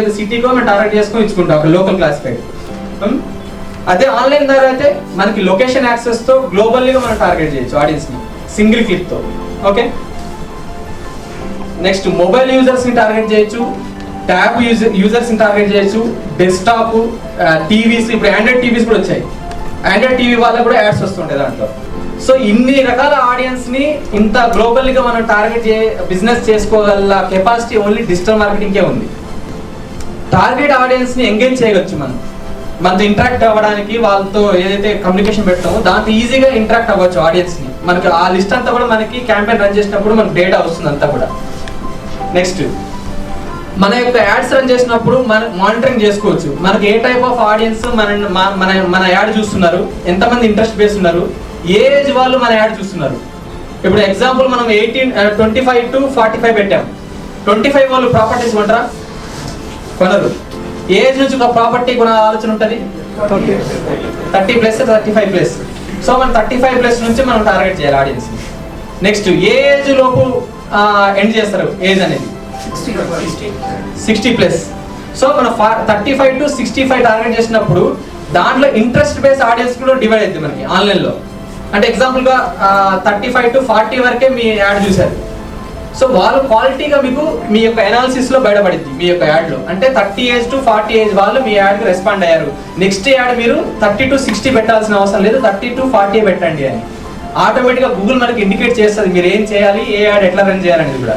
లేదా సిటీకో మనం టార్గెట్ చేసుకొని ఇచ్చుకుంటాం ఒక లోకల్ క్లాసిఫైడ్. అదే ఆన్లైన్ ద్వారా అయితే మనకి లొకేషన్ యాక్సెస్ తో గ్లోబల్లీగా మనం టార్గెట్ చేయొచ్చు ఆడియన్స్ ని సింగిల్ క్లిక్ తో. ఓకే, నెక్స్ట్ మొబైల్ యూజర్స్ ని టార్గెట్ చేయొచ్చు, ట్యాబ్ యూజర్స్ ని టార్గెట్ చేయొచ్చు, డెస్క్టాప్ టీవీస్, ఇప్పుడు ఆండ్రాయిడ్ టీవీస్ కూడా వచ్చాయి, ఆండ్రాయిడ్ టీవీ వాళ్ళకి కూడా యాడ్స్ వస్తుంటాయి దాంట్లో. సో ఇన్ని రకాల ఆడియన్స్ ని ఇంత గ్లోబల్గా మనం టార్గెట్ బిజినెస్ చేసుకోగల కెపాసిటీ ఓన్లీ డిజిటల్ మార్కెటింగ్కే ఉంది. టార్గెట్ ఆడియన్స్ ని ఎంగేజ్ చేయవచ్చు, మనతో ఇంటరాక్ట్ అవ్వడానికి, వాళ్ళతో ఏదైతే కమ్యూనికేషన్ పెడతామో దాంతో ఈజీగా ఇంటరాక్ట్ అవ్వచ్చు ఆడియన్స్ ని. మనకి ఆ లిస్ట్ అంతా కూడా మనకి క్యాంపెయిన్ రన్ చేసినప్పుడు మనకి డేటా వస్తుంది అంతా కూడా. నెక్స్ట్ మన యొక్క యాడ్స్ రన్ చేసినప్పుడు మనం మానిటరింగ్ చేసుకోవచ్చు, మనకి ఏ టైప్ ఆఫ్ ఆడియన్స్ మన యాడ్ చూస్తున్నారు, ఎంతమంది ఇంట్రెస్ట్ బేస్ ఉన్నారు, ఏ ఏజ్ వాళ్ళు మన యాడ్ చూస్తున్నారు. ఇప్పుడు ఎగ్జాంపుల్ మనం 25 to 45 పెట్టాం. 25 వాళ్ళు ప్రాపర్టీస్ కొంటారా? కొనరు. ఏజ్ నుంచి ఒక ప్రాపర్టీ కొనే ఆలోచన ఉంటుంది 30+ 35+. సో మనం 35+ నుంచి మనం టార్గెట్ చేయాలి ఆడియన్స్. నెక్స్ట్ ఏ ఏజ్ లోపు ఎండ్ చేస్తారు ఏజ్ అనేది? 60+. సో మనం 35 to 65 టార్గెట్ చేసినప్పుడు దాంట్లో ఇంట్రెస్ట్ బేస్ ఆడియన్స్ కూడా డివైడ్ అవుతుంది మనకి ఆన్లైన్లో. అంటే ఎగ్జాంపుల్గా 35 to 40 వరకే మీ యాడ్ చూశారు. సో వాళ్ళు క్వాలిటీగా మీకు మీ యొక్క అనాలిసిస్లో బయటపడింది మీ యొక్క యాడ్లో. అంటే 30 ఏజ్ to 40 ఏజ్ వాళ్ళు మీ యాడ్కి రెస్పాండ్ అయ్యారు. నెక్స్ట్ యాడ్ మీరు 30 to 60 పెట్టాల్సిన అవసరం లేదు, 30 to 40 పెట్టండి అని ఆటోమేటిక్గా గూగుల్ మనకి ఇండికేట్ చేస్తుంది మీరు ఏం చేయాలి, ఏ యాడ్ ఎట్లా రన్ చేయాలనేది కూడా.